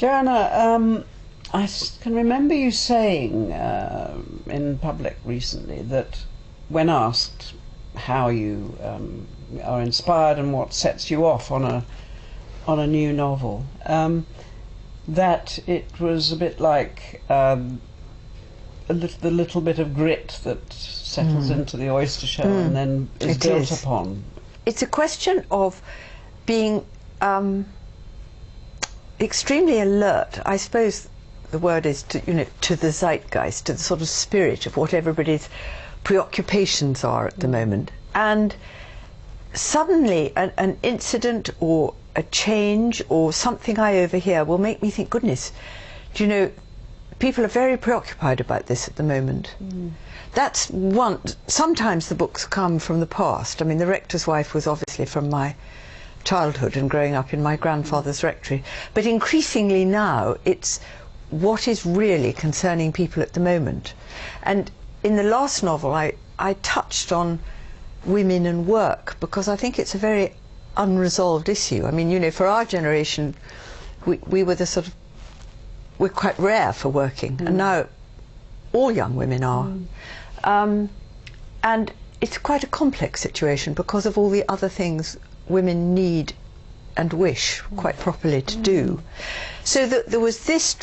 Joanna, can remember you saying in public recently that when asked how you are inspired and what sets you off on a new novel, that it was a bit like the little bit of grit that settles into the oyster shell and then is built upon. It's a question of being extremely alert. I suppose the word is to the zeitgeist, to the sort of spirit of what everybody's preoccupations are at the moment. And suddenly an incident or a change or something I overhear will make me think, goodness, do you know, people are very preoccupied about this at the moment. That's one. Sometimes the books come from the past. I mean, The Rector's Wife was obviously from my childhood and growing up in my grandfather's rectory. But increasingly now, it's what is really concerning people at the moment. And in the last novel, I touched on women and work, because I think it's a very unresolved issue. I mean, you know, for our generation, we were the sort of, we're quite rare for working, and now all young women are. And it's quite a complex situation because of all the other things women need and wish quite properly to do. So there was this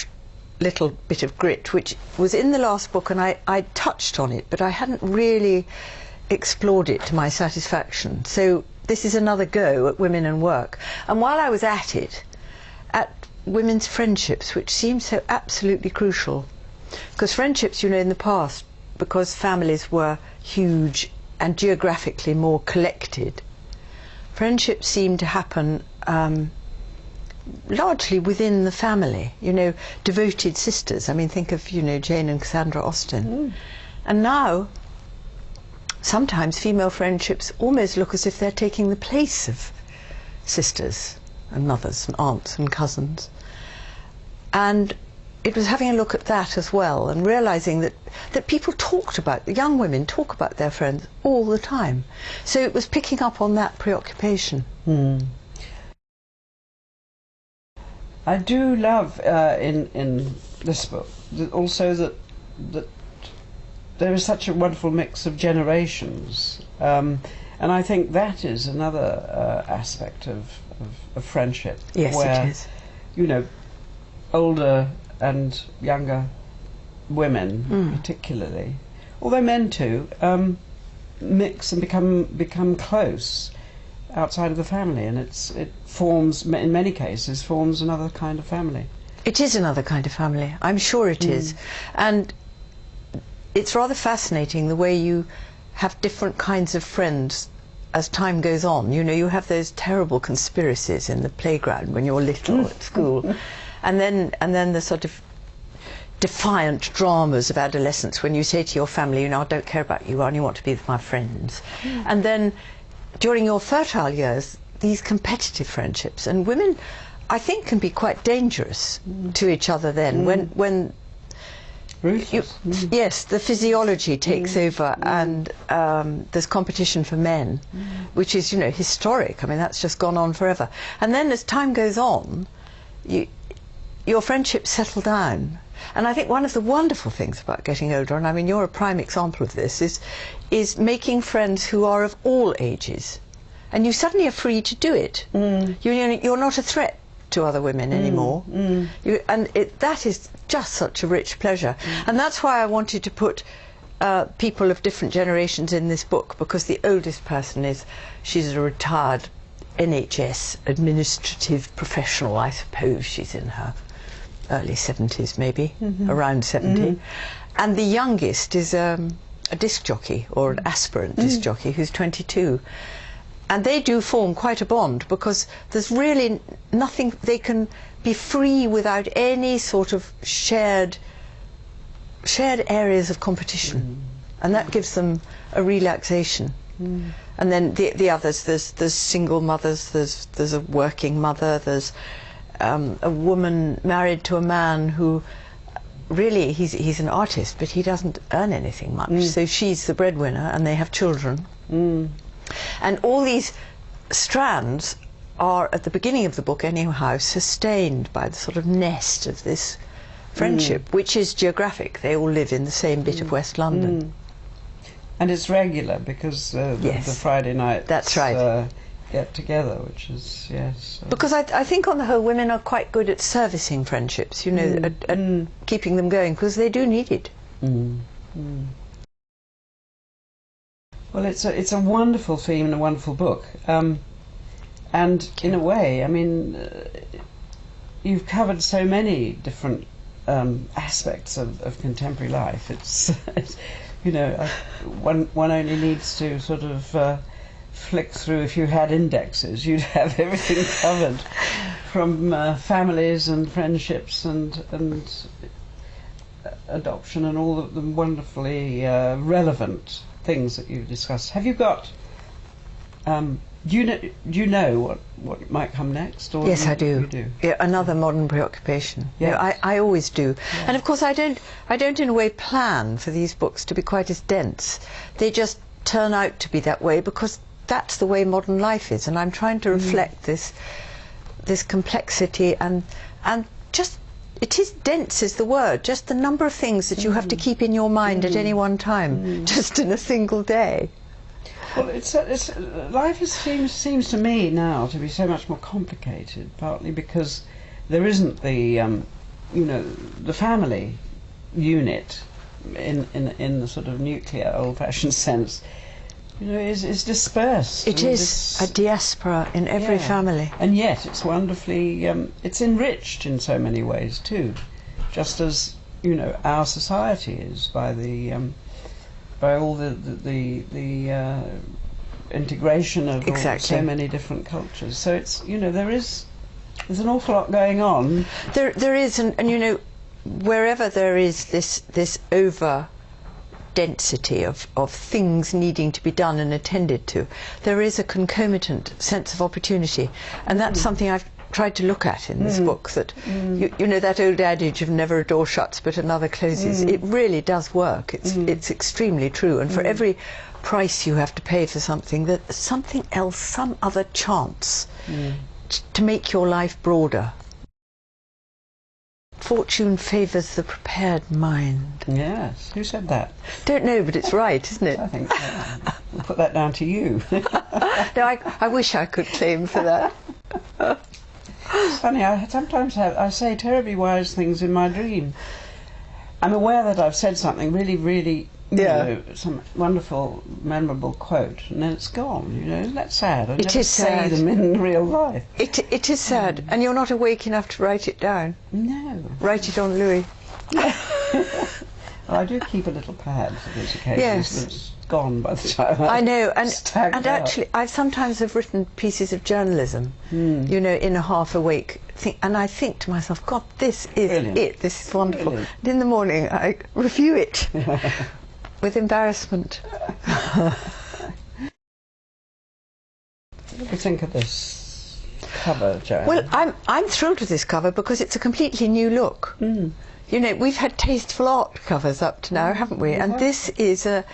little bit of grit which was in the last book, and I touched on it, but I hadn't really explored it to my satisfaction. So this is another go at women and work. And while I was at it, at women's friendships, which seem so absolutely crucial, because friendships, you know, in the past, because families were huge and geographically more collected, friendships seemed to happen largely within the family, you know, devoted sisters. I mean, think of, you know, Jane and Cassandra Austen. And now, sometimes female friendships almost look as if they're taking the place of sisters and mothers and aunts and cousins. And it was having a look at that as well, and realizing that people talked about, young women talk about their friends all the time. So it was picking up on that preoccupation. I do love in this book also that there is such a wonderful mix of generations, and I think that is another aspect of friendship. Yes, where, it is. You know, older and younger women particularly, although men too, mix and become close outside of the family, and it forms, in many cases, forms another kind of family. It is another kind of family, I'm sure it is. And it's rather fascinating the way you have different kinds of friends as time goes on. You know, you have those terrible conspiracies in the playground when you're little at school, and then the sort of defiant dramas of adolescence when you say to your family, you know, I don't care about you, I only want to be with my friends. And then during your fertile years, these competitive friendships, and women, I think, can be quite dangerous to each other then, when yes, the physiology takes over, and there's competition for men, which is, you know, historic. I mean, that's just gone on forever. And then as time goes on, your friendships settle down. And I think one of the wonderful things about getting older, and I mean, you're a prime example of this, is making friends who are of all ages. And you suddenly are free to do it. You're not a threat to other women anymore. That is just such a rich pleasure. And that's why I wanted to put people of different generations in this book, because the oldest person she's a retired NHS administrative professional, I suppose. She's in her early 70s, maybe, around 70. And the youngest is a disc jockey, or an aspirant disc jockey, who's 22. And they do form quite a bond, because there's really nothing, they can be free without any sort of shared areas of competition. And that gives them a relaxation. And then the others, there's single mothers, there's a working mother, there's a woman married to a man who really, he's an artist, but he doesn't earn anything much. So she's the breadwinner, and they have children. And all these strands are, at the beginning of the book anyhow, sustained by the sort of nest of this friendship, which is geographic. They all live in the same bit of West London. And it's regular because Yes. the Friday nights That's right. Get together, which is, yes. Because I think on the whole women are quite good at servicing friendships, you know, at keeping them going, because they do need it. Well, it's a wonderful theme and a wonderful book. And in a way, I mean, you've covered so many different aspects of contemporary life. It's you know, one only needs to sort of flick through. If you had indexes, you'd have everything covered, from families and friendships and adoption and all of the wonderfully relevant things that you've discussed. Have you got? Do you know what might come next? Or Yes, I do. You do. Yeah, another modern preoccupation. Yes. You know, I always do. Yeah. And of course I don't in a way plan for these books to be quite as dense. They just turn out to be that way because that's the way modern life is, and I'm trying to reflect this complexity and just, it is dense is the word, just the number of things that you have to keep in your mind at any one time, just in a single day. Well, life seems to me now to be so much more complicated, partly because there isn't the you know, the family unit in the sort of nuclear old-fashioned sense. You know, is dispersed. It is a diaspora in every family. And yet it's wonderfully, it's enriched in so many ways too, just as, you know, our society is by the by all the integration of so many different cultures. So it's, you know, there's an awful lot going on. There is, and you know, wherever there is this over density of things needing to be done and attended to, there is a concomitant sense of opportunity, and that's something I've tried to look at in this book, that you know, that old adage of never a door shuts but another closes, it really does work. It's extremely true, and for every price you have to pay for something, that something else, some other chance to make your life broader. Fortune favours the prepared mind. Yes, who said that? Don't know, but it's right, isn't it? I think we'll put that down to you. No, I wish I could claim for that. It's funny, I say terribly wise things in my dream. I'm aware that I've said something really, really, you know, some wonderful, memorable quote, and then it's gone. You know, isn't that sad? I never say them in real life. It is sad, and you're not awake enough to write it down. No. Write it on Louis. Well, I do keep a little pad for these occasions, Yes. but it's gone by the time I know, and actually, I sometimes have written pieces of journalism, you know, in a half awake thing, and I think to myself, God, this is it. This is wonderful. Brilliant. And in the morning, I review it with embarrassment. What do you think of this cover, Joanna? Well, I'm thrilled with this cover because it's a completely new look. You know, we've had tasteful art covers up to now, haven't we? And this is a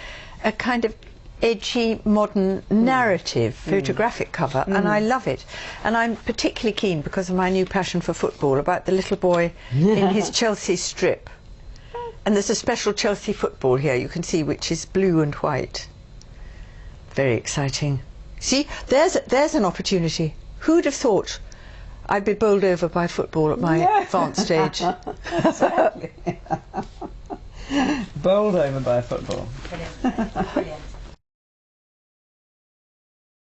kind of edgy, modern, narrative, photographic cover, and I love it. And I'm particularly keen, because of my new passion for football, about the little boy in his Chelsea strip. And there's a special Chelsea football here, you can see, which is blue and white. Very exciting. See, there's an opportunity. Who'd have thought I'd be bowled over by football at my advanced age? Exactly. Bowled over by football. Brilliant. Brilliant.